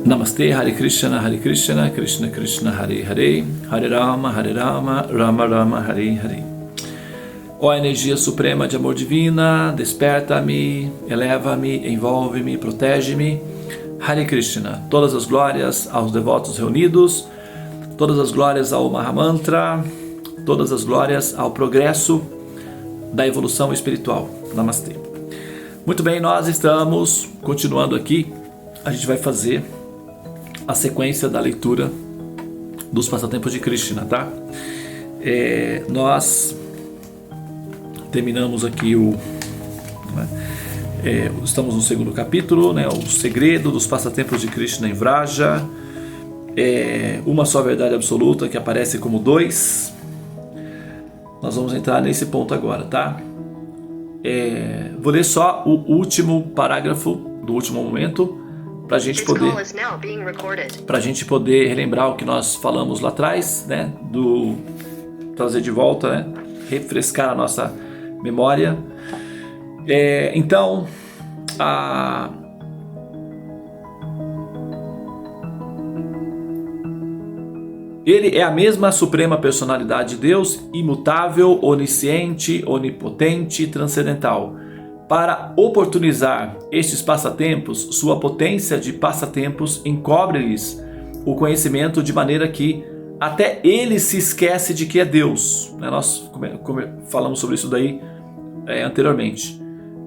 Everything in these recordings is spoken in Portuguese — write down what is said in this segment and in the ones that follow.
Namastê, Hare Krishna, Krishna Krishna, Hare Hare, Hare Rama, Rama Rama, Hare Hare. Ó energia suprema de amor divina, desperta-me, eleva-me, envolve-me, protege-me. Hare Krishna, todas as glórias aos devotos reunidos, todas as glórias ao Mahamantra, todas as glórias ao progresso da evolução espiritual. Namastê. Muito bem, nós estamos continuando aqui, a gente vai fazer a sequência da leitura dos passatempos de Krishna, tá? Nós terminamos aqui estamos no segundo capítulo, né? O segredo dos passatempos de Krishna em Vraja, uma só verdade absoluta que aparece como dois. Nós vamos entrar nesse ponto agora, tá? Vou ler só o último parágrafo do último momento para a gente poder relembrar o que nós falamos lá atrás, né? Trazer de volta, né? Refrescar a nossa memória. Então, ele é a mesma suprema personalidade de Deus, imutável, onisciente, onipotente, transcendental. Para oportunizar estes passatempos, sua potência de passatempos encobre-lhes o conhecimento de maneira que até ele se esquece de que é Deus. Nós falamos sobre isso daí anteriormente.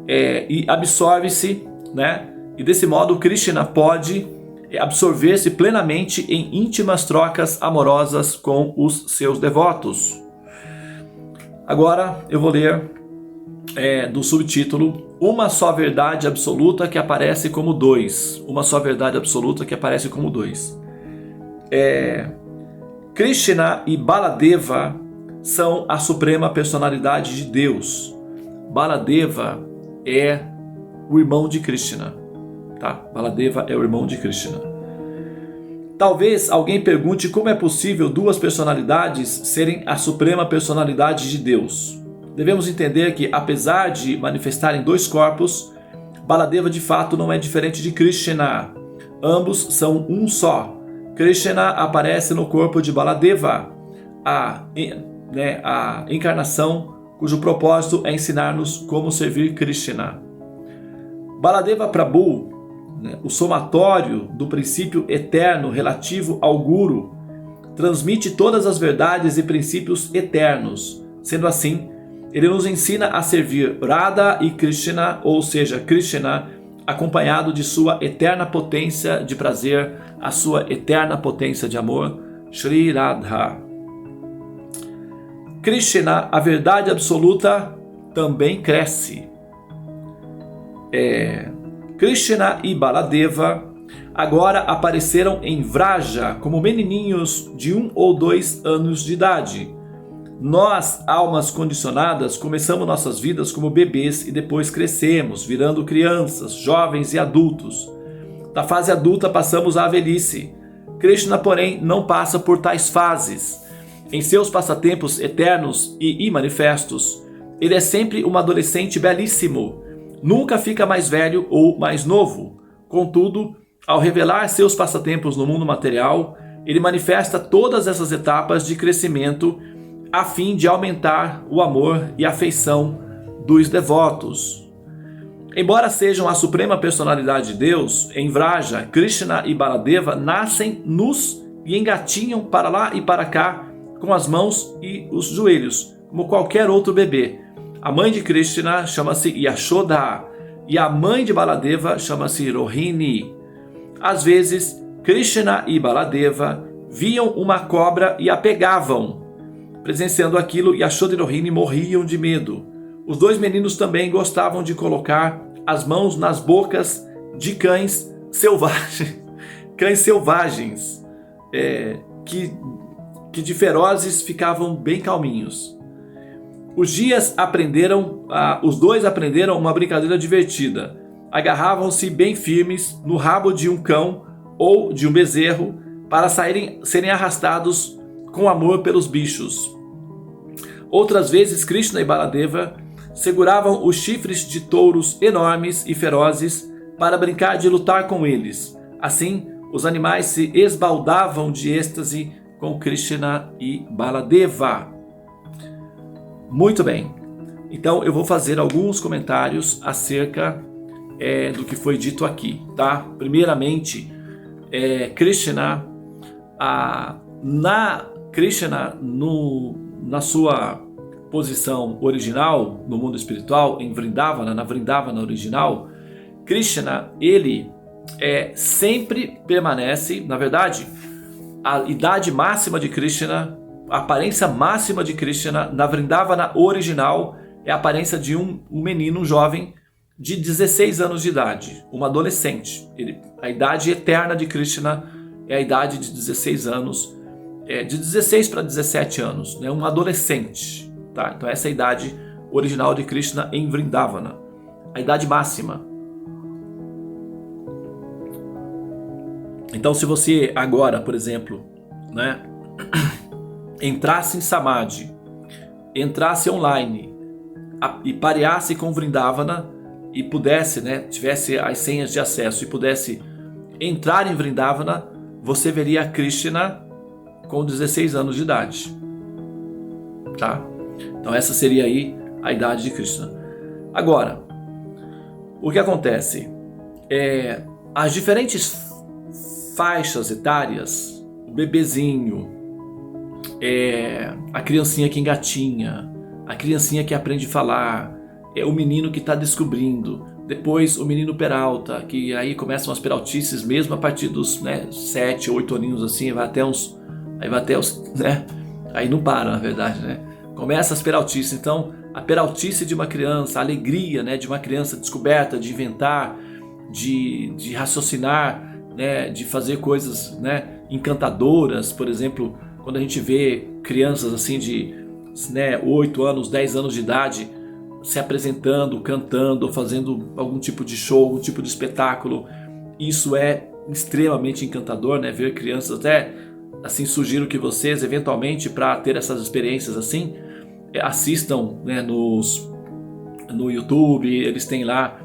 E absorve-se, né? E desse modo Krishna pode absorver-se plenamente em íntimas trocas amorosas com os seus devotos. Agora eu vou ler do subtítulo Uma só verdade absoluta que aparece como dois. Uma só verdade absoluta que aparece como dois. Krishna e Baladeva são a suprema personalidade de Deus. Baladeva é o irmão de Krishna, tá? Baladeva é o irmão de Krishna. Talvez alguém pergunte como é possível duas personalidades serem a suprema personalidade de Deus. Devemos entender que, apesar de manifestarem dois corpos, Baladeva de fato não é diferente de Krishna. Ambos são um só. Krishna aparece no corpo de Baladeva, a encarnação cujo propósito é ensinar-nos como servir Krishna. Baladeva Prabhu, o somatório do princípio eterno relativo ao Guru, transmite todas as verdades e princípios eternos. Sendo assim, ele nos ensina a servir Radha e Krishna, ou seja, Krishna, acompanhado de sua eterna potência de prazer, a sua eterna potência de amor, Shri Radha. Krishna, a verdade absoluta, também cresce. Krishna e Baladeva agora apareceram em Vraja como menininhos de 1 ou 2 anos de idade. Nós, almas condicionadas, começamos nossas vidas como bebês e depois crescemos, virando crianças, jovens e adultos. Da fase adulta passamos à velhice. Krishna, porém, não passa por tais fases. Em seus passatempos eternos e imanifestos, ele é sempre um adolescente belíssimo. Nunca fica mais velho ou mais novo. Contudo, ao revelar seus passatempos no mundo material, ele manifesta todas essas etapas de crescimento a fim de aumentar o amor e a afeição dos devotos. Embora sejam a suprema personalidade de Deus, em Vraja, Krishna e Baladeva nascem nus e engatinham para lá e para cá com as mãos e os joelhos, como qualquer outro bebê. A mãe de Krishna chama-se Yashoda e a mãe de Baladeva chama-se Rohini. Às vezes, Krishna e Baladeva viam uma cobra e a pegavam. Presenciando aquilo, Yashoda e Rohini morriam de medo. Os dois meninos também gostavam de colocar as mãos nas bocas de cães selvagens, que de ferozes ficavam bem calminhos. Os dois aprenderam uma brincadeira divertida. Agarravam-se bem firmes no rabo de um cão ou de um bezerro para serem arrastados com amor pelos bichos. Outras vezes, Krishna e Baladeva seguravam os chifres de touros enormes e ferozes para brincar de lutar com eles. Assim, os animais se esbaldavam de êxtase com Krishna e Baladeva. Muito bem, então eu vou fazer alguns comentários acerca do que foi dito aqui, tá? Primeiramente, Krishna, na sua posição original no mundo espiritual, em Vrindavana, na Vrindavana original, Krishna, ele sempre permanece, na verdade, a idade máxima de Krishna, a aparência máxima de Krishna na Vrindavana original é a aparência de um menino, um jovem de 16 anos de idade, um adolescente. A idade eterna de Krishna é a idade de 16 anos, de 16 para 17 anos, né? Um adolescente. Tá? Então essa é a idade original de Krishna em Vrindavana, a idade máxima. Então se você agora, por exemplo, né, entrasse em Samadhi, entrasse online e pareasse com Vrindavana e pudesse, né, tivesse as senhas de acesso e pudesse entrar em Vrindavana, você veria Krishna com 16 anos de idade. Tá? Então essa seria aí a idade de Krishna. Agora, o que acontece? As diferentes faixas etárias, o bebezinho, a criancinha que engatinha, a criancinha que aprende a falar, o menino que está descobrindo, depois o menino peralta, que aí começam as peraltices mesmo a partir dos 7, 8 aninhos assim, vai até os, né? Aí não para, na verdade, né? Começa as peraltices. Então a peraltice de uma criança, a alegria, né, de uma criança descoberta, de inventar, de raciocinar, né, de fazer coisas, né, encantadoras. Por exemplo, quando a gente vê crianças assim de 8 anos, 10 anos de idade se apresentando, cantando, fazendo algum tipo de show, algum tipo de espetáculo, isso é extremamente encantador, né? Ver crianças, até assim sugiro que vocês eventualmente, para ter essas experiências assim, assistam, né, no YouTube. Eles têm lá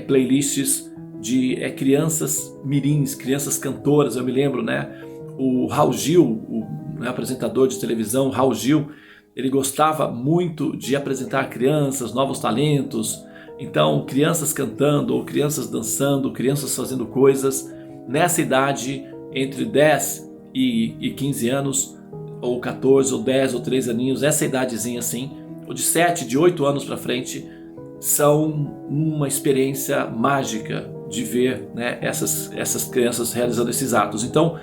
playlists de crianças mirins, crianças cantoras. Eu me lembro, né, o Raul Gil, o apresentador de televisão, Raul Gil, ele gostava muito de apresentar crianças, novos talentos. Então, crianças cantando, ou crianças dançando, crianças fazendo coisas nessa idade entre 10 e 15 anos, ou 14, ou 10, ou 13 aninhos, essa idadezinha assim, ou de 7, de 8 anos para frente, são uma experiência mágica de ver, né, essas crianças realizando esses atos. Então,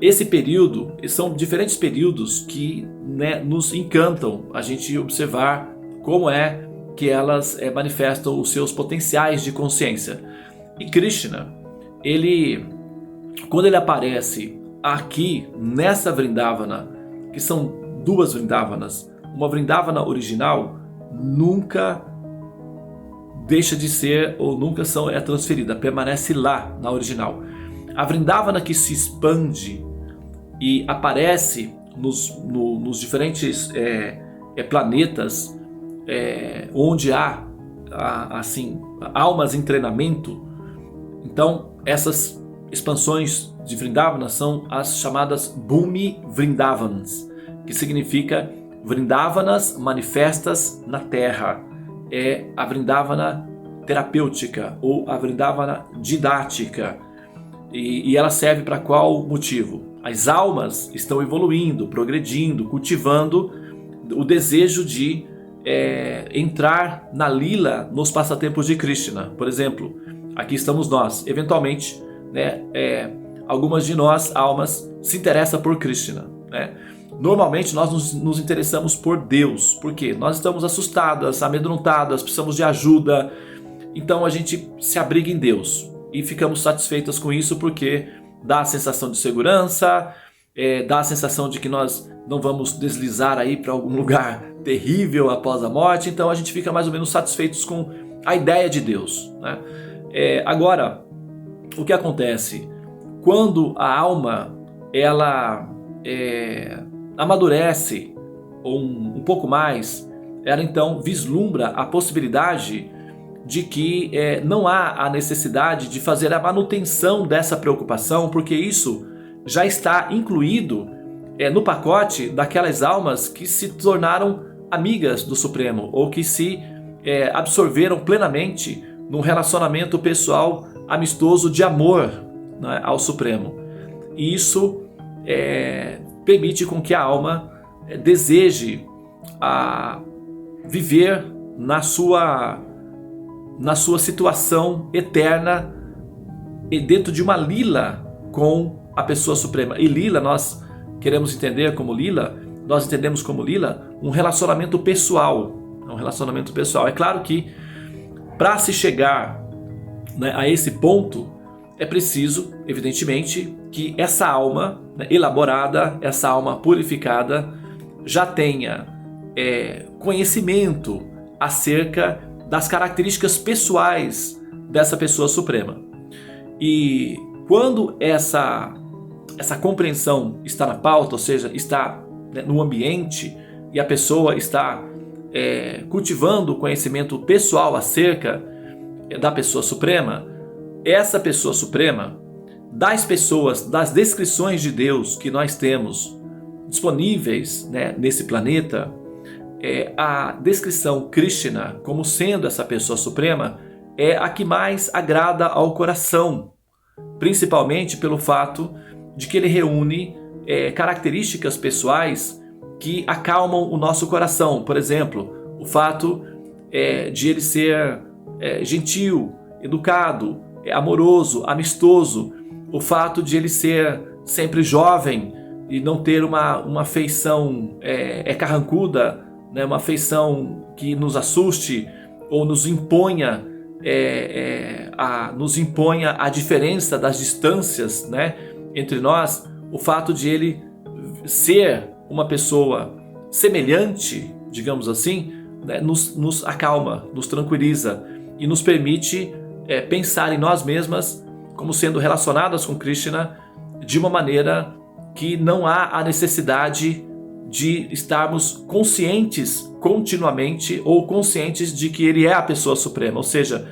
esse período, são diferentes períodos que, né, nos encantam a gente observar como é que elas manifestam os seus potenciais de consciência. E Krishna, quando ele aparece aqui nessa Vrindavana, que são duas Vrindavanas, uma Vrindavana original nunca deixa de ser, ou nunca é transferida, permanece lá na original. A Vrindavana que se expande e aparece nos diferentes planetas onde há assim, almas em treinamento. Então essas expansões de Vrindavana são as chamadas Bhumi Vrindavans, que significa Vrindavanas manifestas na Terra. É a Vrindavana terapêutica ou a Vrindavana didática. E ela serve para qual motivo? As almas estão evoluindo, progredindo, cultivando o desejo de entrar na lila, nos passatempos de Krishna. Por exemplo, aqui estamos nós. Eventualmente, né, algumas de nós, almas, se interessam por Krishna, né? Normalmente nós nos interessamos por Deus. Por quê? Nós estamos assustadas, amedrontadas, precisamos de ajuda. Então a gente se abriga em Deus e ficamos satisfeitas com isso, porque dá a sensação de segurança, dá a sensação de que nós não vamos deslizar aí para algum lugar terrível após a morte. Então a gente fica mais ou menos satisfeitos com a ideia de Deus, né? Agora, o que acontece? Quando a alma ela amadurece um pouco mais, ela então vislumbra a possibilidade de que não há a necessidade de fazer a manutenção dessa preocupação, porque isso já está incluído no pacote daquelas almas que se tornaram amigas do Supremo, ou que se absorveram plenamente num relacionamento pessoal amistoso de amor, né, ao Supremo. E isso permite com que a alma deseje viver na sua situação eterna e dentro de uma lila com a pessoa suprema. E lila, nós queremos entender como lila, nós entendemos como lila um relacionamento pessoal. Um relacionamento pessoal. É claro que para se chegar, né, a esse ponto, é preciso, evidentemente, que essa alma, né, elaborada, essa alma purificada, já tenha conhecimento acerca das características pessoais dessa pessoa suprema. E quando essa compreensão está na pauta, ou seja, está, né, no ambiente, e a pessoa está cultivando o conhecimento pessoal acerca da pessoa suprema, essa pessoa suprema, das descrições de Deus que nós temos disponíveis, né, nesse planeta, a descrição Krishna como sendo essa pessoa suprema é a que mais agrada ao coração, principalmente pelo fato de que ele reúne características pessoais que acalmam o nosso coração. Por exemplo, o fato de ele ser gentil, educado, amoroso, amistoso, o fato de ele ser sempre jovem e não ter uma feição carrancuda, né, uma feição que nos assuste ou nos imponha a diferença das distâncias, né, entre nós. O fato de ele ser uma pessoa semelhante, digamos assim, né, nos acalma, nos tranquiliza e nos permite pensar em nós mesmas como sendo relacionadas com Krishna de uma maneira que não há a necessidade de estarmos conscientes continuamente ou conscientes de que ele é a pessoa suprema. Ou seja,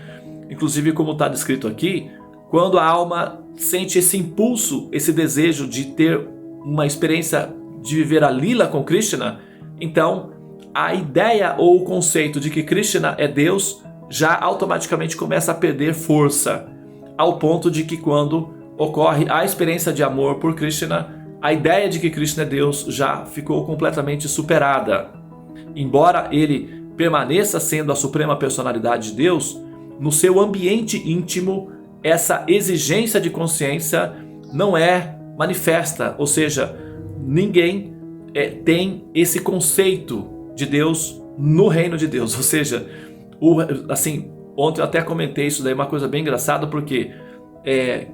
inclusive como está descrito aqui, quando a alma sente esse impulso, esse desejo de ter uma experiência de viver a lila com Krishna, então a ideia ou o conceito de que Krishna é Deus já automaticamente começa a perder força, ao ponto de que quando ocorre a experiência de amor por Krishna, a ideia de que Krishna é Deus já ficou completamente superada. Embora ele permaneça sendo a suprema personalidade de Deus, no seu ambiente íntimo, essa exigência de consciência não é manifesta, ou seja, ninguém tem esse conceito de Deus no reino de Deus. Ou seja, ontem eu até comentei isso daí, uma coisa bem engraçada, porque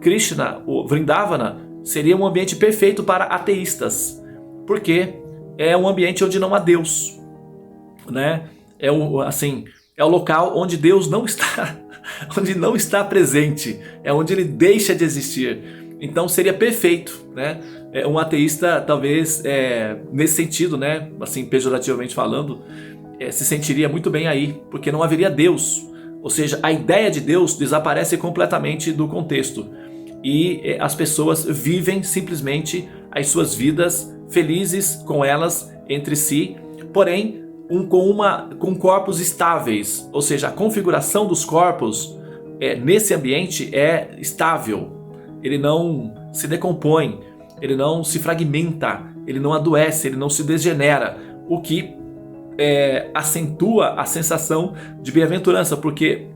Krishna, o Vrindavana, seria um ambiente perfeito para ateístas, porque é um ambiente onde não há Deus, né? É o local onde Deus não está, onde não está presente, é onde ele deixa de existir. Então seria perfeito, né? Um ateísta, talvez, nesse sentido, né, assim, pejorativamente falando, se sentiria muito bem aí, porque não haveria Deus. Ou seja, a ideia de Deus desaparece completamente do contexto. E as pessoas vivem simplesmente as suas vidas felizes com elas, entre si, porém com corpos estáveis. Ou seja, a configuração dos corpos nesse ambiente é estável. Ele não se decompõe, ele não se fragmenta, ele não adoece, ele não se degenera, o que acentua a sensação de bem-aventurança, porque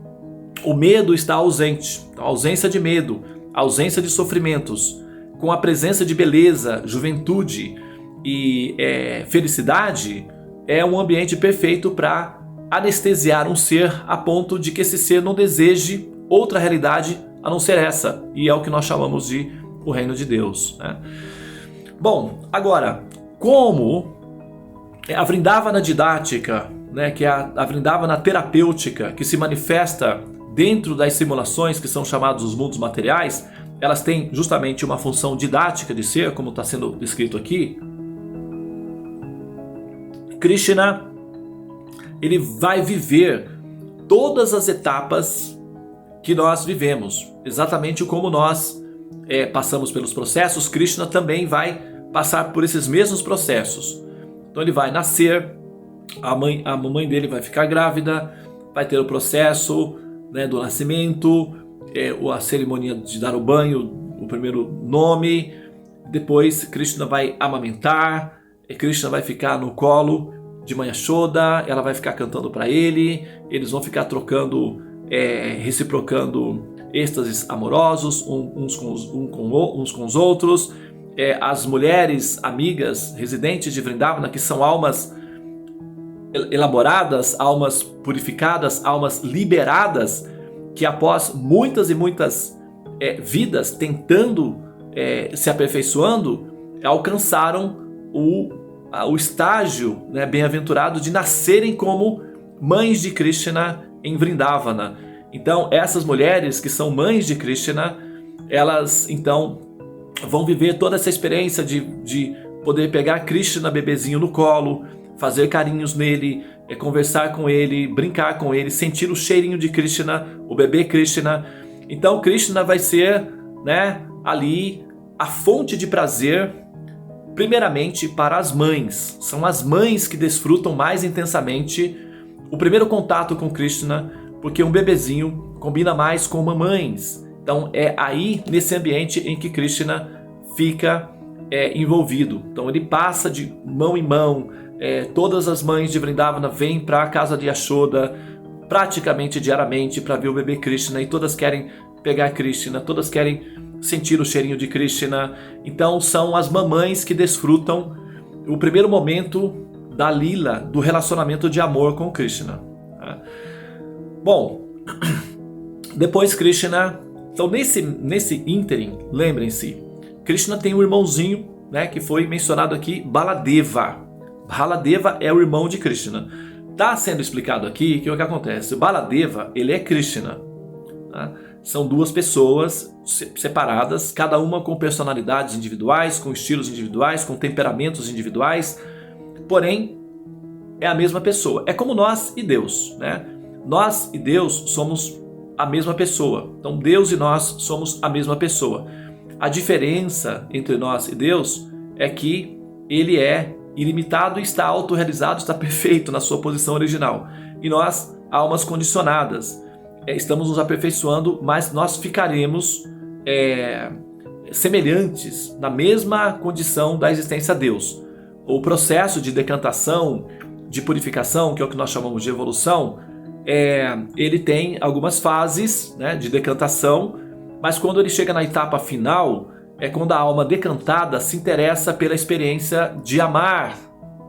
o medo está ausente. A ausência de medo, a ausência de sofrimentos, com a presença de beleza, juventude e felicidade, é um ambiente perfeito para anestesiar um ser a ponto de que esse ser não deseje outra realidade a não ser essa, e é o que nós chamamos de o reino de Deus, né? Bom, agora, como a Vrindavana didática, né, que é a Vrindavana terapêutica, que se manifesta dentro das simulações que são chamados os mundos materiais, elas têm justamente uma função didática de ser, como está sendo descrito aqui. Krishna, ele vai viver todas as etapas que nós vivemos, exatamente como nós passamos pelos processos. Krishna também vai passar por esses mesmos processos. Então ele vai nascer, a mamãe dele vai ficar grávida, vai ter o processo, né, do nascimento, a cerimônia de dar o banho, o primeiro nome. Depois Krishna vai amamentar, Krishna vai ficar no colo de Mãe Yashoda, ela vai ficar cantando para ele, eles vão ficar trocando, reciprocando êxtases amorosos uns com os outros. As mulheres amigas residentes de Vrindavana, que são almas elaboradas, almas purificadas, almas liberadas, que após muitas e muitas vidas tentando, se aperfeiçoando, alcançaram o estágio, né, bem-aventurado de nascerem como mães de Krishna em Vrindavana. Então essas mulheres que são mães de Krishna, elas então vão viver toda essa experiência de poder pegar Krishna bebezinho no colo, fazer carinhos nele, conversar com ele, brincar com ele, sentir o cheirinho de Krishna, o bebê Krishna. Então Krishna vai ser, né, ali a fonte de prazer, primeiramente para as mães. São as mães que desfrutam mais intensamente o primeiro contato com Krishna, porque um bebezinho combina mais com mamães. Então é aí, nesse ambiente, em que Krishna fica envolvido. Então ele passa de mão em mão. Todas as mães de Vrindavana vêm para a casa de Yashoda praticamente diariamente para ver o bebê Krishna, e todas querem pegar Krishna, todas querem sentir o cheirinho de Krishna. Então são as mamães que desfrutam o primeiro momento da lila, do relacionamento de amor com Krishna. Bom, depois Krishna, então nesse ínterim, lembrem-se, Krishna tem um irmãozinho, né, que foi mencionado aqui, Baladeva. Baladeva é o irmão de Krishna. Está sendo explicado aqui que o que acontece? Baladeva, ele é Krishna. Tá? São duas pessoas separadas, cada uma com personalidades individuais, com estilos individuais, com temperamentos individuais, porém é a mesma pessoa. É como nós e Deus, né? Nós e Deus somos a mesma pessoa. Então Deus e nós somos a mesma pessoa. A diferença entre nós e Deus é que ele é ilimitado e está autorrealizado, está perfeito na sua posição original. E nós, almas condicionadas, estamos nos aperfeiçoando, mas nós ficaremos semelhantes, na mesma condição da existência a Deus. O processo de decantação, de purificação, que é o que nós chamamos de evolução, ele tem algumas fases, né, de decantação, mas quando ele chega na etapa final, é quando a alma decantada se interessa pela experiência de amar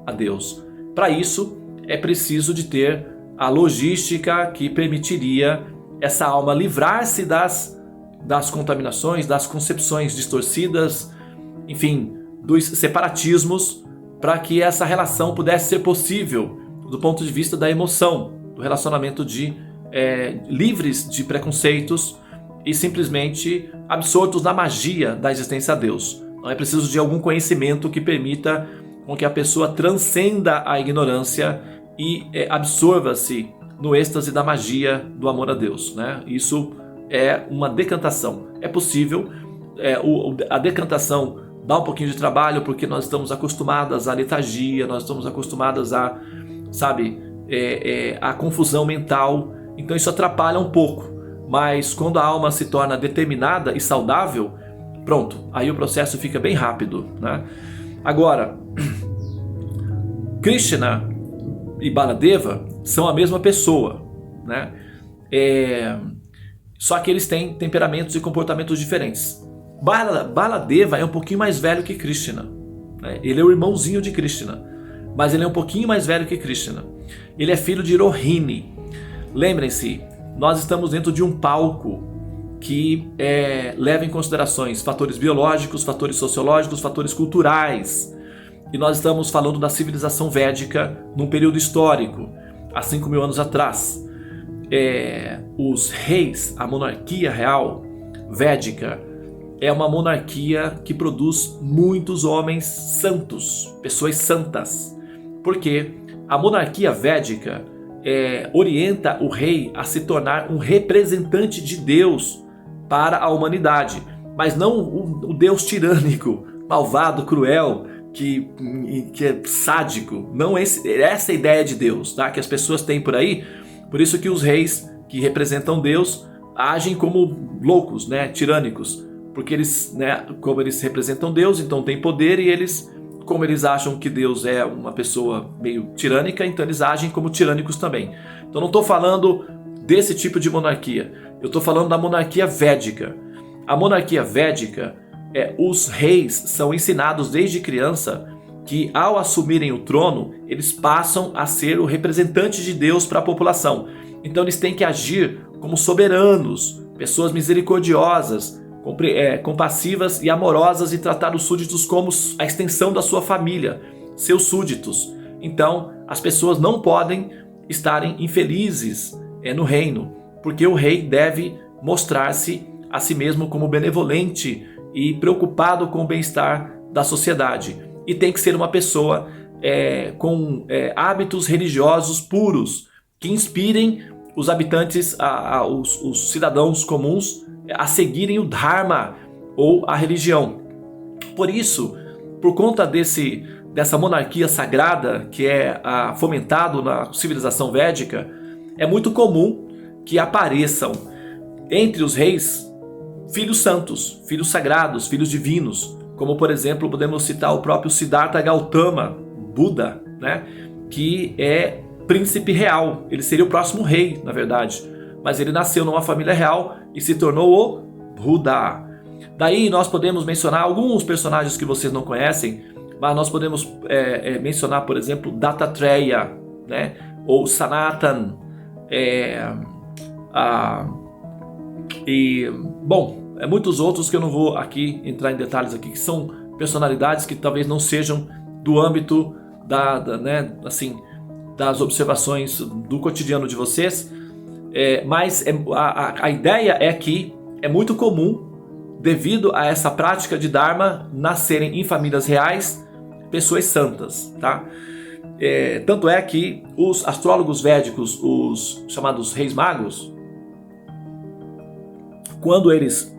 a Deus. Para isso, é preciso de ter a logística que permitiria essa alma livrar-se das contaminações, das concepções distorcidas, enfim, dos separatismos, para que essa relação pudesse ser possível do ponto de vista da emoção, do relacionamento livres de preconceitos e simplesmente absortos na magia da existência a Deus. Não é preciso de algum conhecimento que permita com que a pessoa transcenda a ignorância e absorva-se no êxtase da magia do amor a Deus, né? Isso é uma decantação. É possível, a decantação dá um pouquinho de trabalho, porque nós estamos acostumadas à letargia, nós estamos acostumadas a, a confusão mental, então isso atrapalha um pouco. Mas quando a alma se torna determinada e saudável, pronto, aí o processo fica bem rápido, né? Agora, Krishna e Baladeva são a mesma pessoa, né? Só que eles têm temperamentos e comportamentos diferentes. Baladeva é um pouquinho mais velho que Krishna, né? Ele é o irmãozinho de Krishna, mas ele é um pouquinho mais velho que Krishna. Ele é filho de Rohini. Lembrem-se, nós estamos dentro de um palco que leva em considerações fatores biológicos, fatores sociológicos, fatores culturais. E nós estamos falando da civilização védica num período histórico, há 5.000 anos atrás. Os reis, a monarquia real védica, é uma monarquia que produz muitos homens santos, pessoas santas. Porque a monarquia védica, orienta o rei a se tornar um representante de Deus para a humanidade, mas não o Deus tirânico, malvado, cruel, que é sádico. Não essa é a ideia de Deus, tá? Que as pessoas têm por aí. Por isso que os reis que representam Deus agem como loucos, né? Tirânicos, porque eles, né, como eles representam Deus, então têm poder, e eles, como eles acham que Deus é uma pessoa meio tirânica, então eles agem como tirânicos também. Então não estou falando desse tipo de monarquia, eu estou falando da monarquia védica. A monarquia védica, os reis são ensinados desde criança que, ao assumirem o trono, eles passam a ser o representante de Deus para a população. Então eles têm que agir como soberanos, pessoas misericordiosas, compassivas e amorosas, e tratar os súditos como a extensão da sua família, seus súditos. Então as pessoas não podem estarem infelizes no reino, porque o rei deve mostrar-se a si mesmo como benevolente e preocupado com o bem-estar da sociedade. E tem que ser uma pessoa com hábitos religiosos puros, que inspirem os habitantes, os cidadãos comuns, a seguirem o Dharma ou a religião. Por isso, por conta dessa monarquia sagrada que é fomentado na civilização védica, é muito comum que apareçam entre os reis filhos santos, filhos sagrados, filhos divinos, como por exemplo podemos citar o próprio Siddhartha Gautama, Buda, né? Que é príncipe real. Ele seria o próximo rei, na verdade, mas ele nasceu numa família real e se tornou o Buda. Daí nós podemos mencionar alguns personagens que vocês não conhecem, mas nós podemos mencionar, por exemplo, Dattatreya, né? Ou Sanatan, e muitos outros que eu não vou aqui entrar em detalhes aqui, que são personalidades que talvez não sejam do âmbito das observações do cotidiano de vocês, mas a ideia é que é muito comum, devido a essa prática de Dharma, nascerem em famílias reais pessoas santas, tá? Tanto é que os astrólogos védicos, os chamados reis magos, quando eles,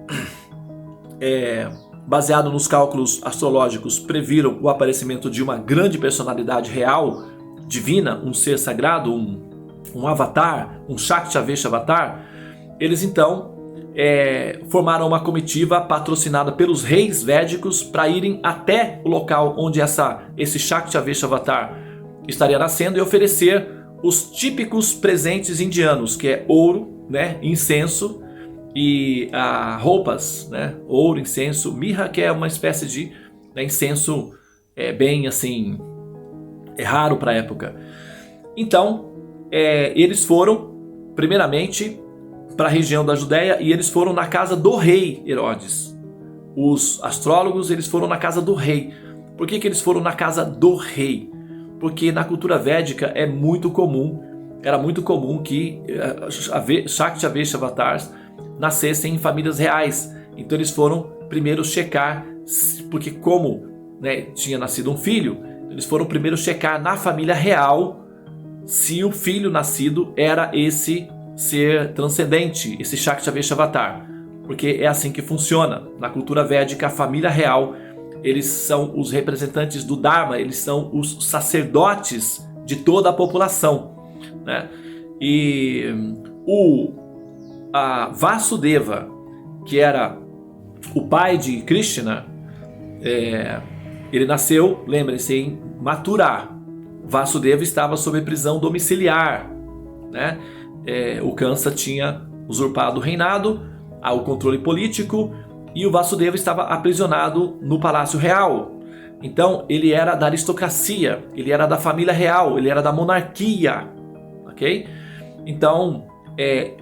baseado nos cálculos astrológicos, previram o aparecimento de uma grande personalidade real, divina, um ser sagrado, um avatar, um Shakti-Avesh avatar, eles então formaram uma comitiva patrocinada pelos reis védicos para irem até o local onde esse Shakti-Avesh avatar estaria nascendo e oferecer os típicos presentes indianos, que é ouro, né, incenso e roupas, né, ouro, incenso, mirra, que é uma espécie de incenso bem assim, raro para a época. Então eles foram primeiramente para a região da Judéia e eles foram na casa do rei Herodes. Os astrólogos, eles foram na casa do rei. Por que eles foram na casa do rei? Porque na cultura védica era muito comum que Shakti-Avesh avatars nascessem em famílias reais. Então eles foram primeiro checar, porque como, né, tinha nascido um filho, eles foram primeiro checar na família real se o filho nascido era esse ser transcendente, esse Shakti-Avesh avatar. Porque é assim que funciona. Na cultura védica, a família real, eles são os representantes do Dharma, eles são os sacerdotes de toda a população, né? E a Vasudeva, que era o pai de Krishna, ele nasceu, lembrem-se, em Mathura. Vasudeva estava sob prisão domiciliar, né? O Kansa tinha usurpado o reinado, o controle político, e o Vasudeva estava aprisionado no palácio real. Então ele era da aristocracia, ele era da família real, ele era da monarquia, ok? Então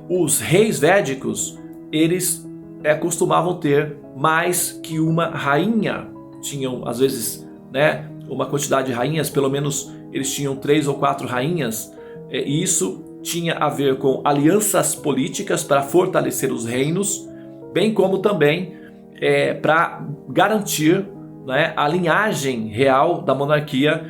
os reis védicos, eles costumavam ter mais que uma rainha. Tinham às vezes, né, uma quantidade de rainhas, pelo menos eles tinham 3 ou 4 rainhas, e isso tinha a ver com alianças políticas para fortalecer os reinos, bem como também para garantir, né, a linhagem real da monarquia.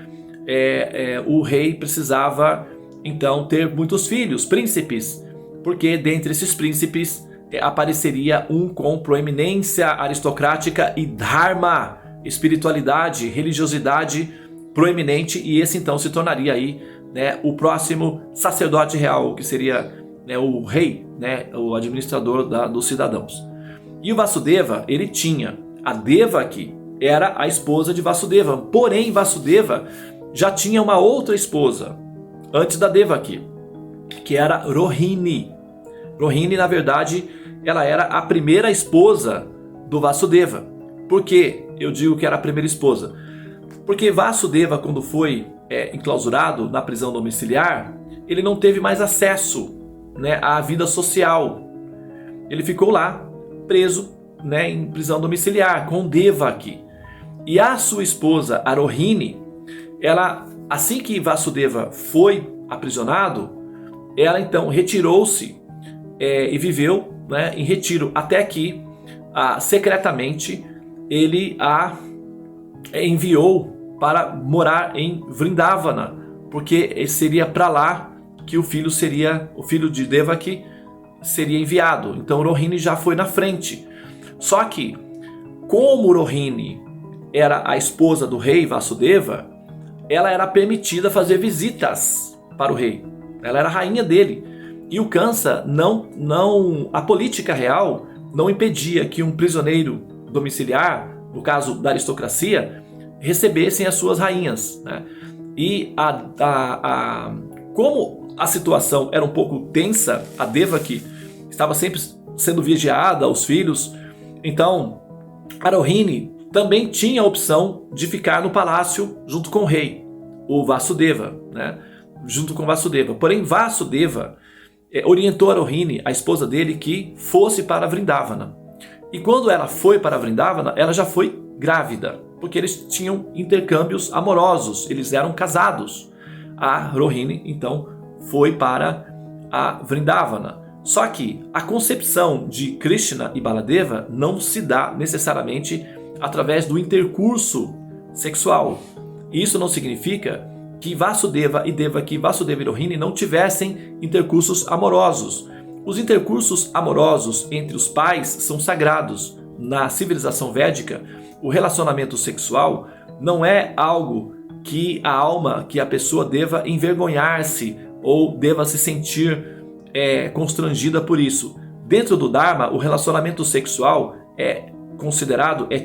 O rei precisava então ter muitos filhos, príncipes, porque dentre esses príncipes apareceria um com proeminência aristocrática e dharma, espiritualidade, religiosidade proeminente, e esse então se tornaria aí, né, o próximo sacerdote real, que seria, né, o rei, né, o administrador dos cidadãos. E o Vasudeva, ele tinha a Devaki, era a esposa de Vasudeva, porém Vasudeva já tinha uma outra esposa antes da Devaki, que era Rohini. Rohini, na verdade, ela era a primeira esposa do Vasudeva. Por que eu digo que era a primeira esposa? Porque Vasudeva, quando foi enclausurado na prisão domiciliar, ele não teve mais acesso, né, à vida social. Ele ficou lá, preso, né, em prisão domiciliar, com Devaki. E a sua esposa, a Rohini, ela, assim que Vasudeva foi aprisionado, ela então retirou-se e viveu, né, em retiro, até que secretamente ele a enviou para morar em Vrindavana, porque seria para lá que o filho de Devaki seria enviado. Então Rohini já foi na frente. Só que, como Rohini era a esposa do rei Vasudeva, ela era permitida fazer visitas para o rei. Ela era a rainha dele. E o Kansa a política real não impedia que um prisioneiro domiciliar, no caso da aristocracia, recebessem as suas rainhas, né? E como a situação era um pouco tensa, a Devaki estava sempre sendo vigiada, os filhos, então a Rohini também tinha a opção de ficar no palácio junto com o rei, o Vasudeva, né? Junto com Vasudeva. Porém, Vasudeva orientou a Rohini, a esposa dele, que fosse para Vrindavana. E quando ela foi para Vrindavana, ela já foi grávida, porque eles tinham intercâmbios amorosos, eles eram casados. A Rohini, então, foi para a Vrindavana. Só que a concepção de Krishna e Baladeva não se dá necessariamente através do intercurso sexual. Isso não significa que Vasudeva e Devaki, Vasudeva e Rohini não tivessem intercursos amorosos. Os intercursos amorosos entre os pais são sagrados. Na civilização védica, o relacionamento sexual não é algo que a pessoa deva envergonhar-se ou deva se sentir constrangida por isso. Dentro do Dharma, o relacionamento sexual é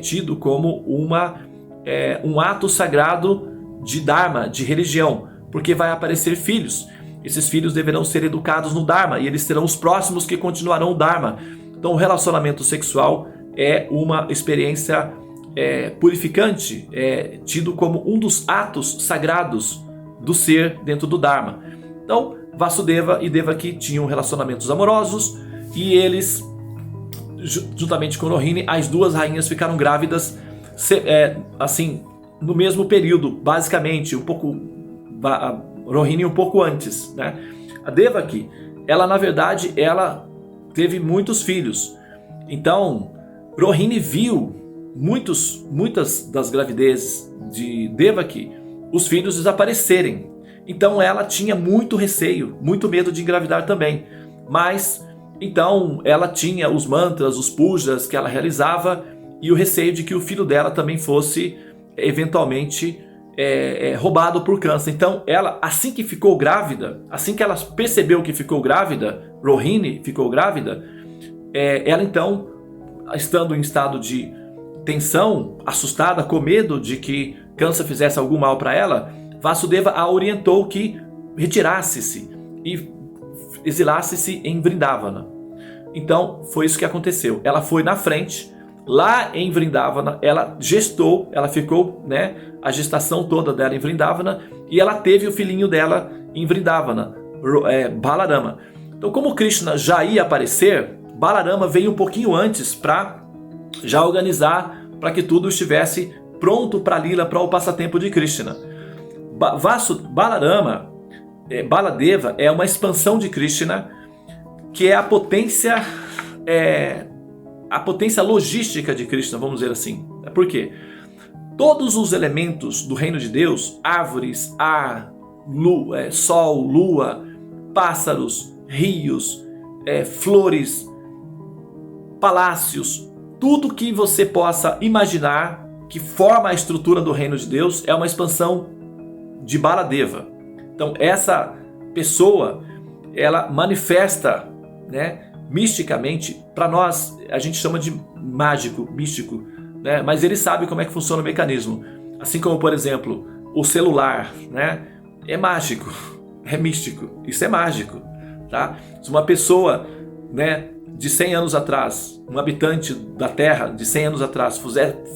tido como um ato sagrado de Dharma, de religião, porque vai aparecer filhos. Esses filhos deverão ser educados no Dharma e eles serão os próximos que continuarão o Dharma. Então o relacionamento sexual é uma experiência purificante, tido como um dos atos sagrados do ser dentro do Dharma. Então Vasudeva e Devaki tinham relacionamentos amorosos e eles, juntamente com Rohini, as duas rainhas ficaram grávidas assim, no mesmo período, basicamente, a Rohini um pouco antes, né? A Devaki, ela na verdade, ela teve muitos filhos. Então, Rohini viu muitas das gravidezes de Devaki, os filhos desaparecerem. Então ela tinha muito receio, muito medo de engravidar também. Mas, então, ela tinha os mantras, os pujas que ela realizava e o receio de que o filho dela também fosse eventualmente roubado por câncer. Então ela, assim que ficou grávida, assim que ela percebeu que ficou grávida, Rohini ficou grávida, ela então, estando em estado de tensão, assustada, com medo de que câncer fizesse algum mal para ela, Vasudeva a orientou que retirasse-se e exilasse-se em Vrindavana. Então foi isso que aconteceu. Ela foi na frente. Lá em Vrindavana, ela gestou, ela ficou, né, a gestação toda dela em Vrindavana, e ela teve o filhinho dela em Vrindavana, Balarama. Então, como Krishna já ia aparecer, Balarama veio um pouquinho antes para já organizar para que tudo estivesse pronto para Lila, para o passatempo de Krishna. Balarama, Baladeva, é uma expansão de Krishna, que é a potência logística de Krishna, vamos dizer assim. Por quê? Todos os elementos do reino de Deus, árvores, ar, sol, lua, pássaros, rios, flores, palácios, tudo que você possa imaginar que forma a estrutura do reino de Deus é uma expansão de Baladeva. Então essa pessoa, ela manifesta, né, misticamente. Para nós a gente chama de mágico, místico, né, mas ele sabe como é que funciona o mecanismo. Assim como, por exemplo, o celular, né, é mágico, é místico, isso é mágico, tá? Se uma pessoa, né, de 100 anos atrás, um habitante da Terra de 100 anos atrás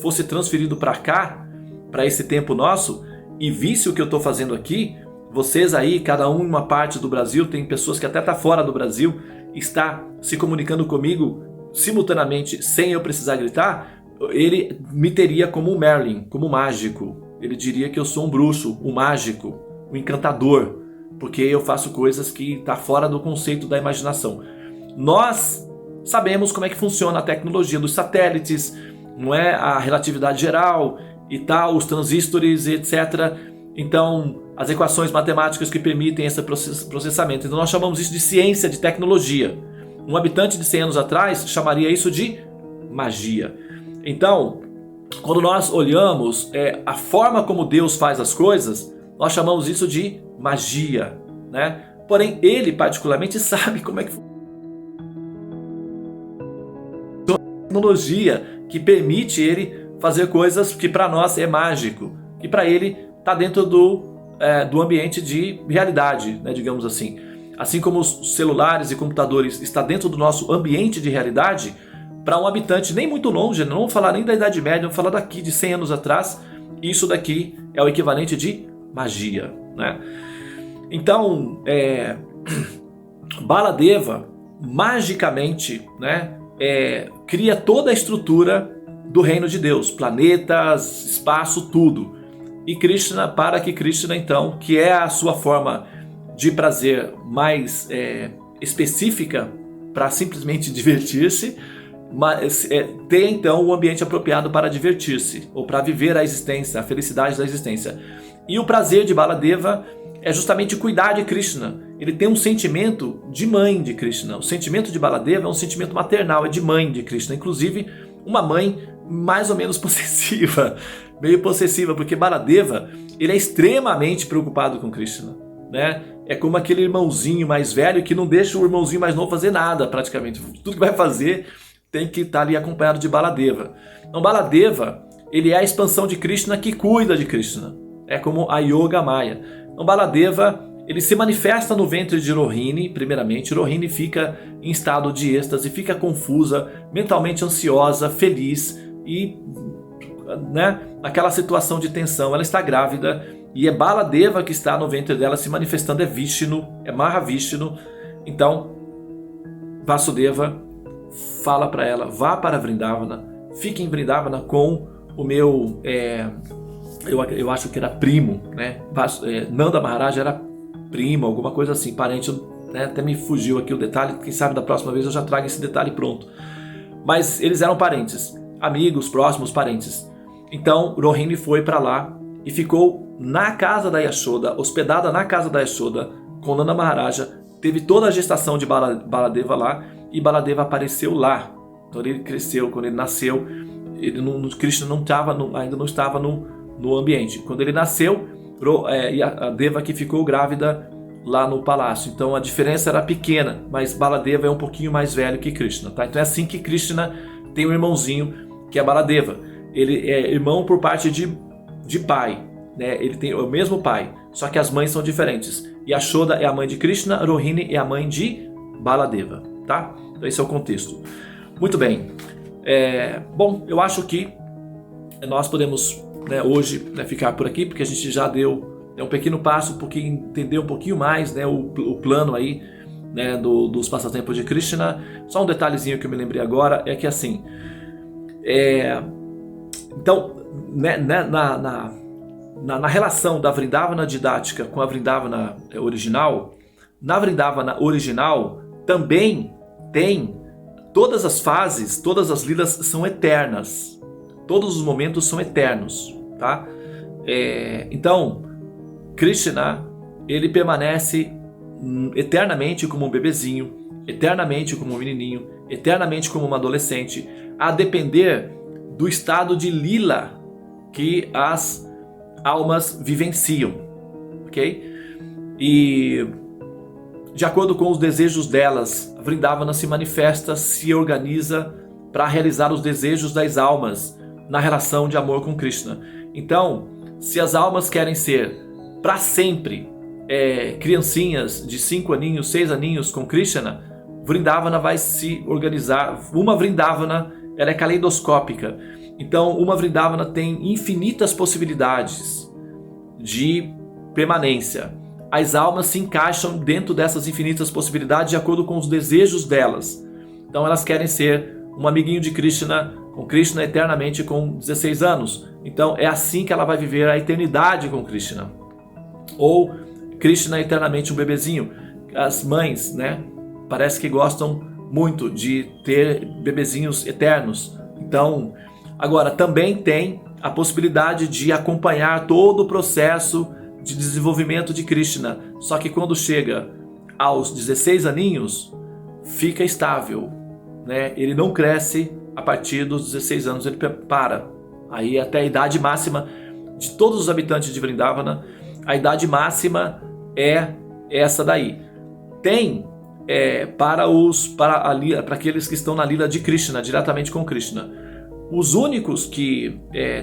fosse transferido para cá, para esse tempo nosso, e visse o que eu estou fazendo aqui, vocês aí, cada um em uma parte do Brasil, tem pessoas que até tá fora do Brasil, está se comunicando comigo simultaneamente, sem eu precisar gritar, ele me teria como um Merlin, como um mágico. Ele diria que eu sou um bruxo, um mágico, um encantador, porque eu faço coisas que tá fora do conceito da imaginação. Nós sabemos como é que funciona a tecnologia dos satélites, não é, a relatividade geral e tal, os transistores, etc. Então, as equações matemáticas que permitem esse processamento. Então nós chamamos isso de ciência, de tecnologia. Um habitante de 100 anos atrás chamaria isso de magia. Então, quando nós olhamos a forma como Deus faz as coisas, nós chamamos isso de magia, né? Porém, ele particularmente sabe como é que funciona a tecnologia que permite ele fazer coisas que para nós é mágico, que para ele está dentro do ambiente de realidade, né, digamos assim. Assim como os celulares e computadores está dentro do nosso ambiente de realidade, para um habitante nem muito longe, não vou falar nem da Idade Média, vou falar daqui de 100 anos atrás, isso daqui é o equivalente de magia, né? Então, Baladeva magicamente, né, cria toda a estrutura do reino de Deus, planetas, espaço, tudo. E Krishna, para que Krishna então, que é a sua forma de prazer mais específica para simplesmente divertir-se, mas ter então o ambiente apropriado para divertir-se, ou para viver a existência, a felicidade da existência. E o prazer de Baladeva é justamente cuidar de Krishna. Ele tem um sentimento de mãe de Krishna. O sentimento de Baladeva é um sentimento maternal, é de mãe de Krishna. Inclusive, uma mãe mais ou menos possessiva, meio possessiva, porque Baladeva, ele é extremamente preocupado com Krishna, né? É como aquele irmãozinho mais velho que não deixa o irmãozinho mais novo fazer nada, praticamente. Tudo que vai fazer tem que estar ali acompanhado de Baladeva. Então Baladeva, ele é a expansão de Krishna que cuida de Krishna. É como a Yoga Maya. Então Baladeva, ele se manifesta no ventre de Rohini, primeiramente. Rohini fica em estado de êxtase, fica confusa, mentalmente ansiosa, feliz e, né, naquela situação de tensão. Ela está grávida e é Baladeva que está no ventre dela se manifestando, é Vishnu, é Mahavishnu. Então Vasudeva fala para ela, vá para Vrindavana, fique em Vrindavana com o meu, eu acho que era primo, né? Nanda Maharaj era primo, alguma coisa assim, parente, né? Até me fugiu aqui o detalhe, quem sabe da próxima vez eu já trago esse detalhe pronto. Mas eles eram parentes, amigos, próximos parentes. Então Rohini foi para lá e ficou na casa da Yashoda, hospedada na casa da Yashoda, com Nanda Maharaja, teve toda a gestação de Baladeva lá, e Baladeva apareceu lá. Então ele cresceu, quando ele nasceu, Krishna ainda não estava no ambiente. Quando ele nasceu, a Devaki ficou grávida lá no palácio. Então a diferença era pequena, mas Baladeva é um pouquinho mais velho que Krishna, tá? Então é assim que Krishna tem um irmãozinho, que é Baladeva. Ele é irmão por parte de pai, né? Ele tem o mesmo pai, só que as mães são diferentes. Yashoda é a mãe de Krishna, Rohini é a mãe de Baladeva, tá? Então esse é o contexto. Muito bem. Bom, eu acho que nós podemos, né, hoje, né, ficar por aqui, porque a gente já deu um pequeno passo, porque entender um pouquinho mais, né, o plano aí, né, dos passatempos de Krishna. Só um detalhezinho que eu me lembrei agora é que assim, então, né, na relação da Vrindavana didática com a Vrindavana original, na Vrindavana original também tem todas as fases, todas as lilas são eternas, todos os momentos são eternos, tá? Então Krishna, ele permanece eternamente como um bebezinho, eternamente como um menininho, eternamente como um adolescente, a depender do estado de lila que as almas vivenciam, ok? E de acordo com os desejos delas, Vrindavana se manifesta, se organiza para realizar os desejos das almas na relação de amor com Krishna. Então, se as almas querem ser para sempre criancinhas de 5 aninhos, 6 aninhos com Krishna, Vrindavana vai se organizar. Uma Vrindavana, ela é caleidoscópica. Então, uma Vrindavana tem infinitas possibilidades de permanência. As almas se encaixam dentro dessas infinitas possibilidades de acordo com os desejos delas. Então, elas querem ser um amiguinho de Krishna, com Krishna eternamente com 16 anos. Então, é assim que ela vai viver a eternidade com Krishna. Ou Krishna eternamente um bebezinho. As mães, né, parece que gostam muito de ter bebezinhos eternos. Então, agora também tem a possibilidade de acompanhar todo o processo de desenvolvimento de Krishna. Só que quando chega aos 16 aninhos, fica estável, né? Ele não cresce a partir dos 16 anos, ele para. Aí até a idade máxima de todos os habitantes de Vrindavana, a idade máxima é essa daí. Tem para aqueles que estão na lila de Krishna, diretamente com Krishna. Os únicos que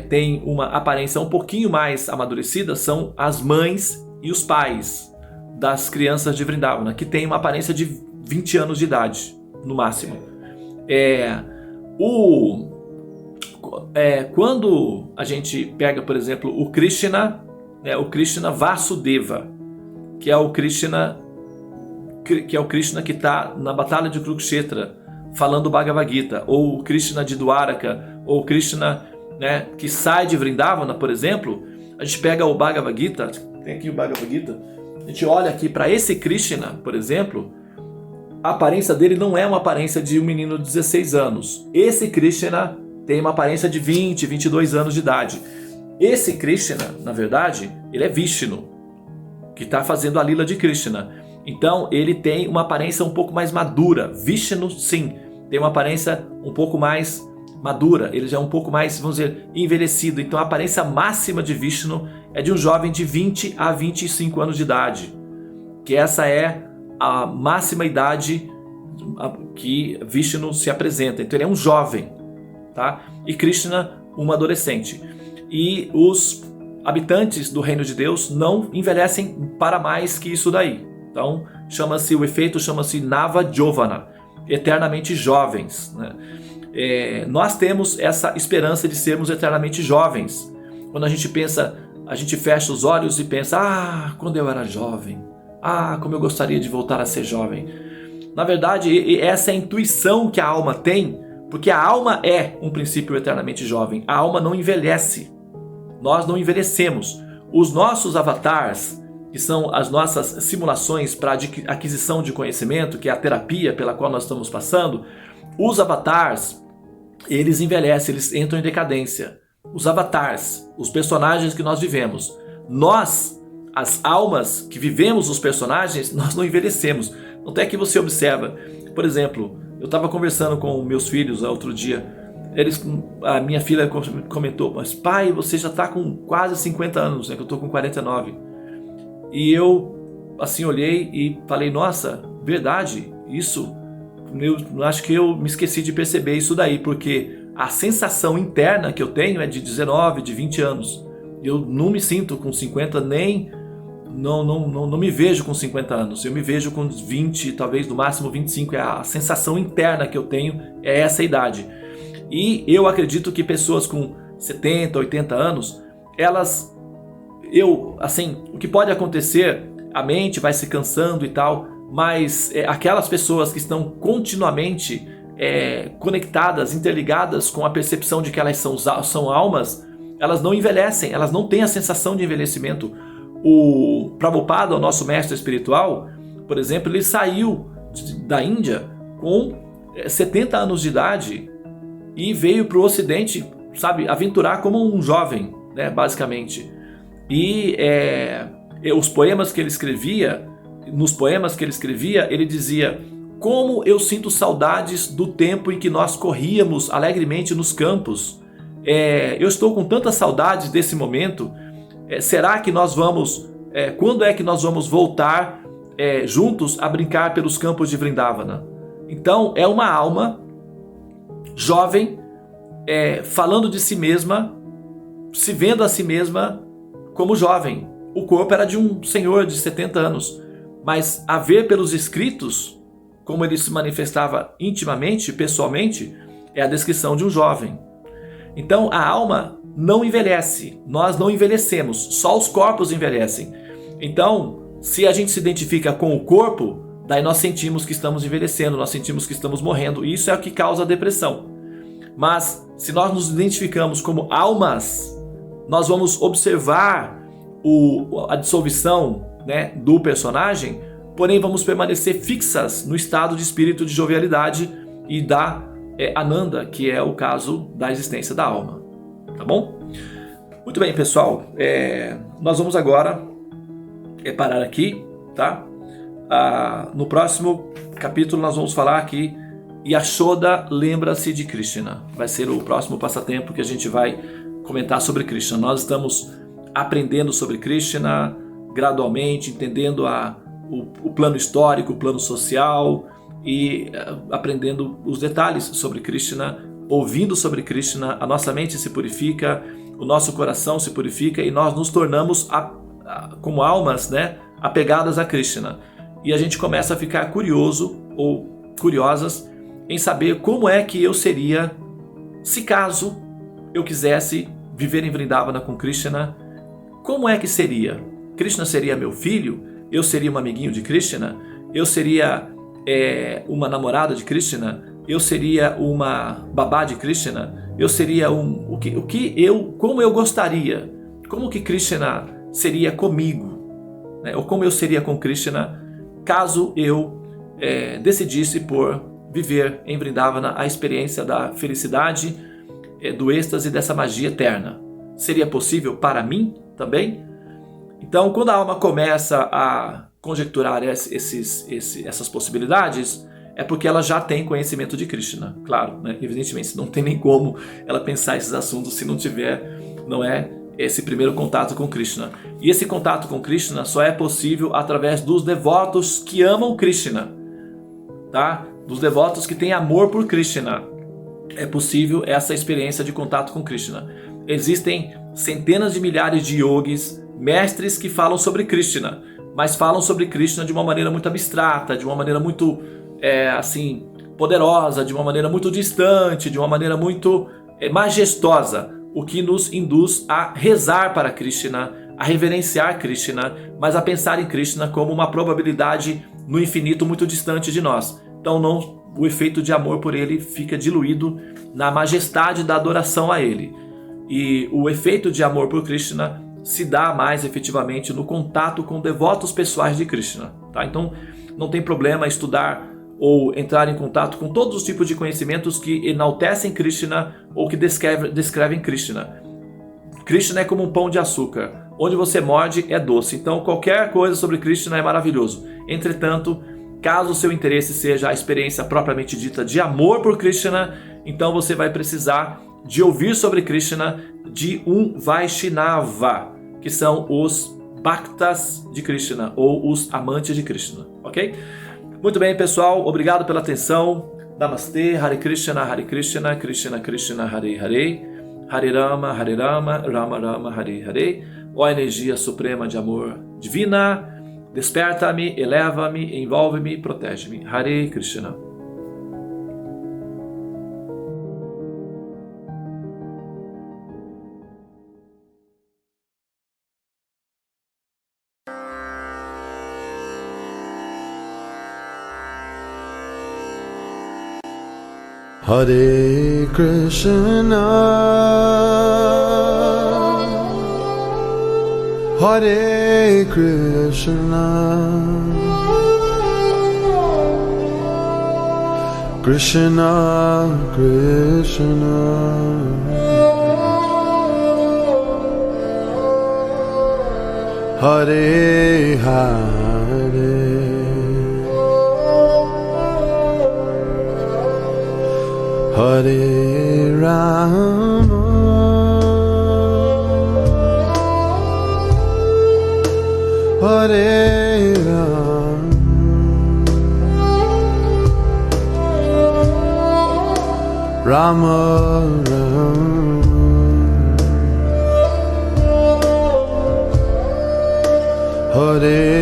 têm uma aparência um pouquinho mais amadurecida são as mães e os pais das crianças de Vrindavana, que têm uma aparência de 20 anos de idade, no máximo. Quando a gente pega, por exemplo, o Krishna Vasudeva, que é o Krishna que está na batalha de Kurukshetra, falando o Bhagavad Gita, ou o Krishna de Dwaraka, ou o Krishna, né, que sai de Vrindavana, por exemplo. A gente pega o Bhagavad Gita, tem aqui o Bhagavad Gita, a gente olha aqui para esse Krishna, por exemplo, a aparência dele não é uma aparência de um menino de 16 anos. Esse Krishna tem uma aparência de 20, 22 anos de idade. Esse Krishna, na verdade, ele é Vishnu, que está fazendo a lila de Krishna. Então ele tem uma aparência um pouco mais madura. Vishnu, sim, tem uma aparência um pouco mais madura. Ele já é um pouco mais, vamos dizer, envelhecido. Então a aparência máxima de Vishnu é de um jovem de 20 a 25 anos de idade. Que essa é a máxima idade que Vishnu se apresenta. Então ele é um jovem, tá? E Krishna, um adolescente. E os habitantes do reino de Deus não envelhecem para mais que isso daí. Então o efeito chama-se Nava Jovana, eternamente jovens, né? Nós temos essa esperança de sermos eternamente jovens. Quando a gente pensa, a gente fecha os olhos e pensa: quando eu era jovem, como eu gostaria de voltar a ser jovem. Na verdade, essa é a intuição que a alma tem, porque a alma é um princípio eternamente jovem. A alma não envelhece. Nós não envelhecemos. Os nossos avatars, que são as nossas simulações para aquisição de conhecimento, que é a terapia pela qual nós estamos passando, os avatars, eles envelhecem, eles entram em decadência. Os avatars, os personagens que nós vivemos. Nós, as almas que vivemos os personagens, nós não envelhecemos. Até que você observa, por exemplo, eu estava conversando com meus filhos outro dia, a minha filha comentou: mas pai, você já está com quase 50 anos, né, que eu estou com 49. E eu assim olhei e falei: nossa, verdade, isso, eu acho que eu me esqueci de perceber isso daí, porque a sensação interna que eu tenho é de 19, de 20 anos. Eu não me sinto com 50, não me vejo com 50 anos. Eu me vejo com 20, talvez no máximo 25. A sensação interna que eu tenho é essa idade. E eu acredito que pessoas com 70, 80 anos, o que pode acontecer, a mente vai se cansando e tal, mas aquelas pessoas que estão continuamente conectadas, interligadas com a percepção de que elas são almas, elas não envelhecem, elas não têm a sensação de envelhecimento. O Prabhupada, o nosso mestre espiritual, por exemplo, ele saiu da Índia com 70 anos de idade e veio para o Ocidente, sabe, aventurar como um jovem, né, basicamente. E os poemas que ele escrevia, nos poemas que ele escrevia, ele dizia: como eu sinto saudades do tempo em que nós corríamos alegremente nos campos. Eu estou com tanta saudade desse momento. Será que nós vamos... quando é que nós vamos voltar juntos a brincar pelos campos de Vrindavana? Então é uma alma jovem falando de si mesma, se vendo a si mesma como jovem. O corpo era de um senhor de 70 anos, mas a ver pelos escritos como ele se manifestava intimamente, pessoalmente, é a descrição de um jovem. Então a alma não envelhece, nós não envelhecemos, só os corpos envelhecem. Então, se a gente se identifica com o corpo, daí nós sentimos que estamos envelhecendo, nós sentimos que estamos morrendo, e isso é o que causa a depressão. Mas se nós nos identificamos como almas, nós vamos observar a dissolução, né, do personagem, porém vamos permanecer fixas no estado de espírito de jovialidade e da Ananda, que é o caso da existência da alma. Tá bom? Muito bem, pessoal. Nós vamos agora parar aqui, tá? No próximo capítulo nós vamos falar que Yashoda lembra-se de Krishna. Vai ser o próximo passatempo que a gente vai comentar sobre Krishna. Nós estamos aprendendo sobre Krishna gradualmente, entendendo o plano histórico, o plano social e aprendendo os detalhes sobre Krishna, ouvindo sobre Krishna. A nossa mente se purifica, o nosso coração se purifica e nós nos tornamos como almas, né, apegadas a Krishna. E a gente começa a ficar curioso ou curiosas em saber como é que eu seria se caso eu quisesse viver em Vrindavana com Krishna. Como é que seria? Krishna seria meu filho? Eu seria um amiguinho de Krishna? Eu seria uma namorada de Krishna? Eu seria uma babá de Krishna? Eu seria como eu gostaria? Como que Krishna seria comigo? Né? Ou como eu seria com Krishna caso eu decidisse por viver em Vrindavana a experiência da felicidade, do êxtase, dessa magia eterna? Seria possível para mim também? Então, quando a alma começa a conjecturar essas possibilidades, é porque ela já tem conhecimento de Krishna. Claro, né? Evidentemente, não tem nem como ela pensar esses assuntos se não tiver, esse primeiro contato com Krishna. E esse contato com Krishna só é possível através dos devotos que amam Krishna, tá? Dos devotos que têm amor por Krishna. É possível essa experiência de contato com Krishna. Existem centenas de milhares de yogis, mestres que falam sobre Krishna, mas falam sobre Krishna de uma maneira muito abstrata, de uma maneira muito poderosa, de uma maneira muito distante, de uma maneira muito majestosa, o que nos induz a rezar para Krishna, a reverenciar Krishna, mas a pensar em Krishna como uma probabilidade no infinito muito distante de nós. Então o efeito de amor por ele fica diluído na majestade da adoração a ele. E o efeito de amor por Krishna se dá mais efetivamente no contato com devotos pessoais de Krishna. Tá? Então não tem problema estudar ou entrar em contato com todos os tipos de conhecimentos que enaltecem Krishna ou que descrevem Krishna. Krishna é como um pão de açúcar. Onde você morde é doce. Então qualquer coisa sobre Krishna é maravilhoso. Entretanto, caso o seu interesse seja a experiência propriamente dita de amor por Krishna, então você vai precisar de ouvir sobre Krishna de um Vaishnava, que são os Bhaktas de Krishna, ou os amantes de Krishna, ok? Muito bem, pessoal, obrigado pela atenção. Namastê, Hare Krishna, Krishna Krishna, Hare Hare, Hare Rama, Rama Rama, Hare Hare. Ó energia suprema de amor divina, desperta-me, eleva-me, envolve-me, protege-me. Hare Krishna. Hare Krishna, Hare Krishna, Krishna Krishna, Hare Hare Hare Rama Hare Rama Rama Rama Hare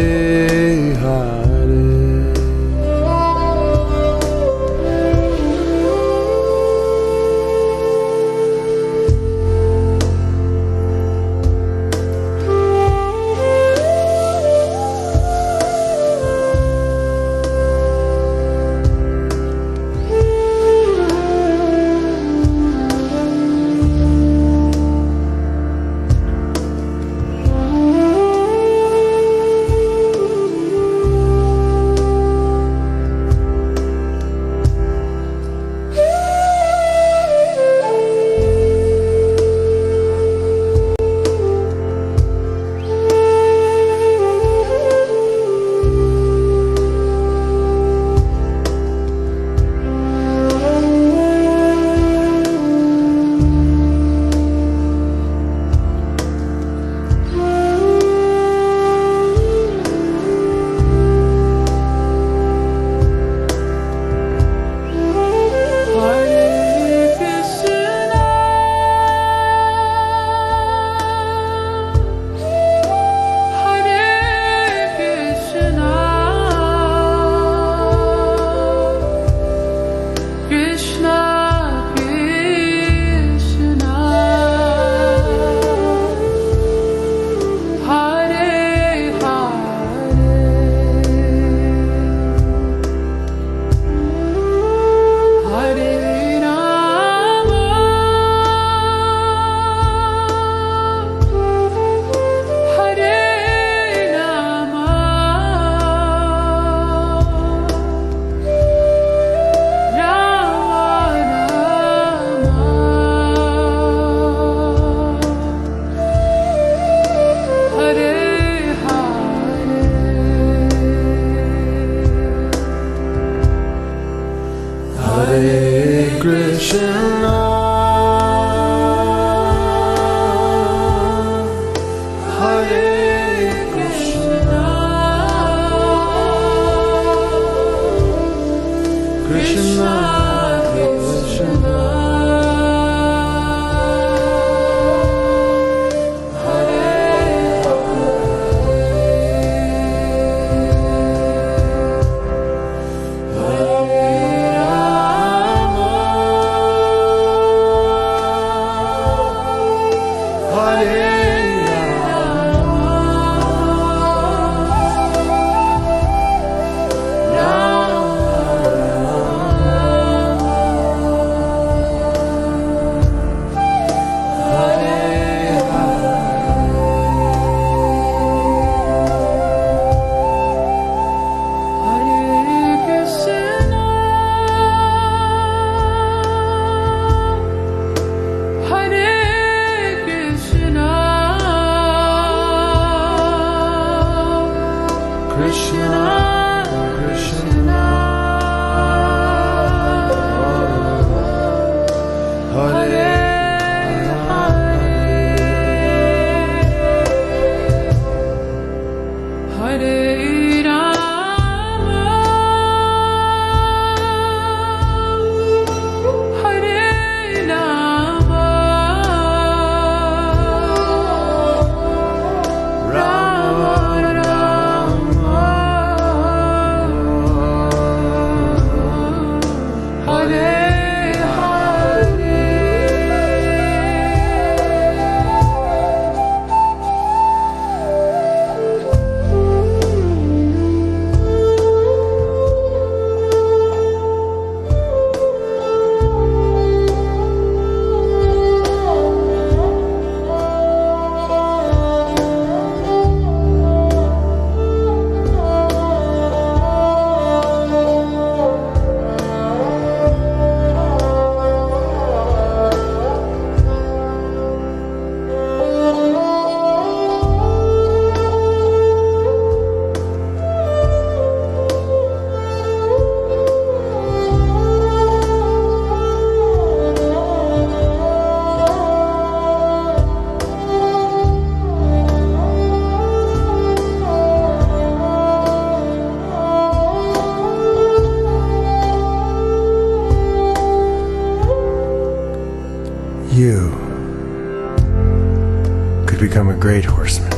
could become a great horseman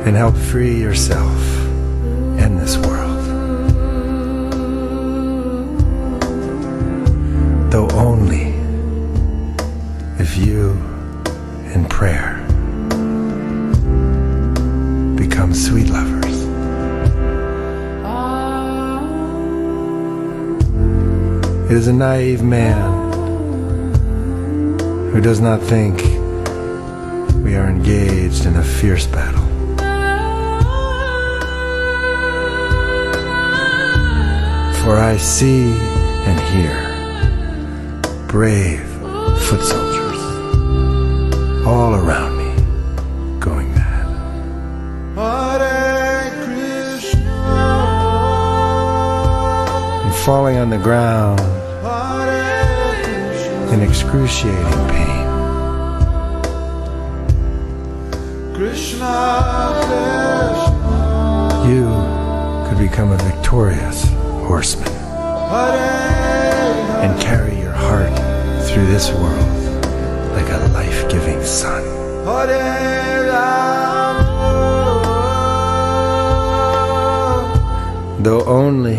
and help free yourself and this world. Though only if you, in prayer, become sweet lovers. It is a naive man who does not think we are engaged in a fierce battle. For I see and hear brave foot soldiers all around me going mad. Hare Krishna. And falling on the ground in excruciating pain. Krishna, Krishna. You could become a victorious horseman and carry your heart through this world like a life-giving sun. Though only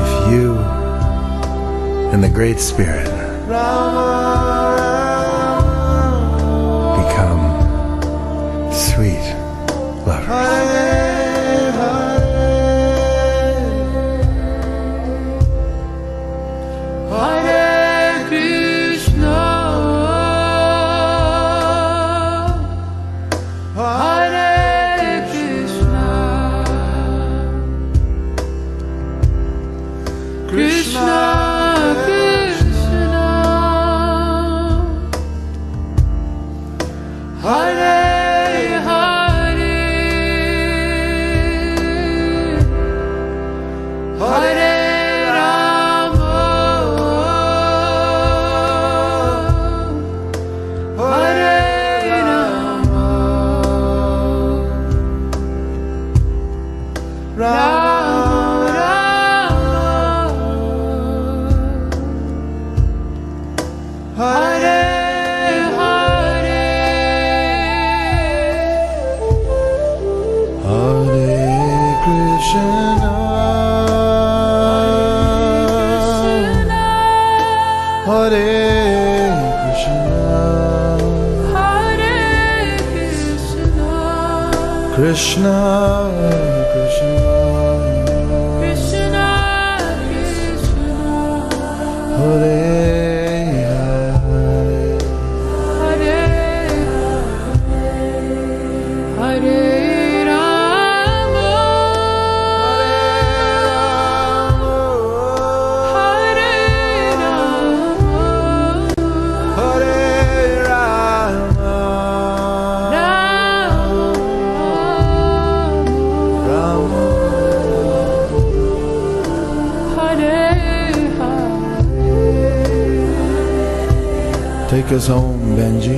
if you and the Great Spirit become sweet lovers. Krishna, Krishna, Krishna, Krishna, Hare Hare, Hare Hare Rama, Hare Rama, Hare Rama, Take us home, Benji.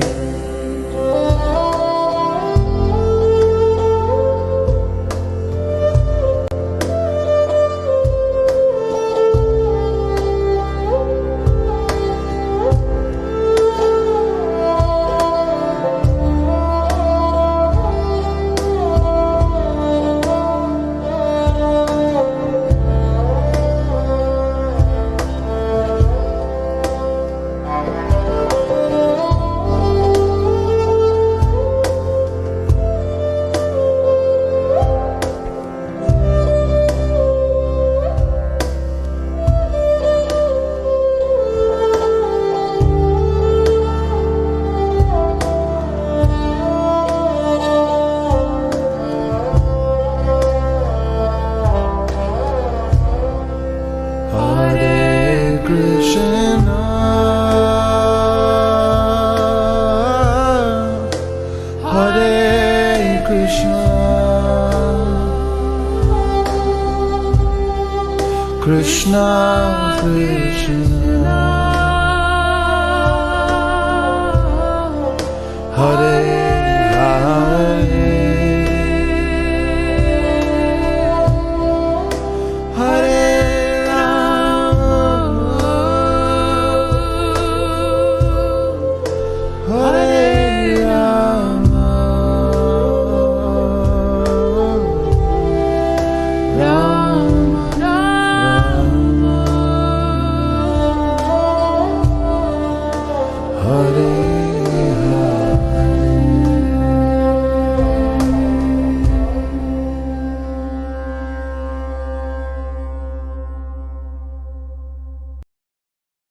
Krishna, Krishna, Hare Hare, Hare Rama, heartache.